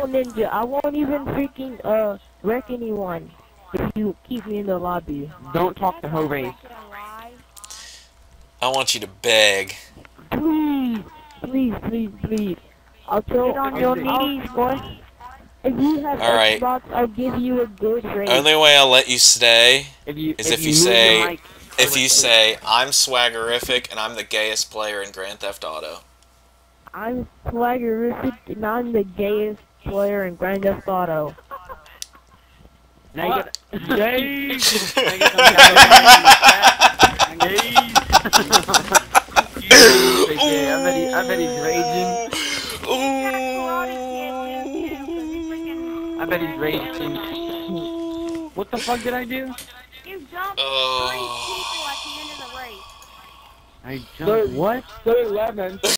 Ninja. I won't even freaking wreck anyone if you keep me in the lobby. Don't talk to Ho-Race. I want you to beg. Please, please, please, please. I'll throw Get on your knees, boy. If you have Alright. Xbox, I'll give you a good rate. Only way I'll let you stay is if you move your say, mic, I'm swaggerific and I'm the gayest player in Grand Theft Auto. I'm swaggerific and I'm the gayest player in Grand Theft Auto. now you gotta... Gay! I bet he's raging. I bet he's raging. What the fuck did I do? You jumped 3 people at the end of the race. I jumped what? So 11.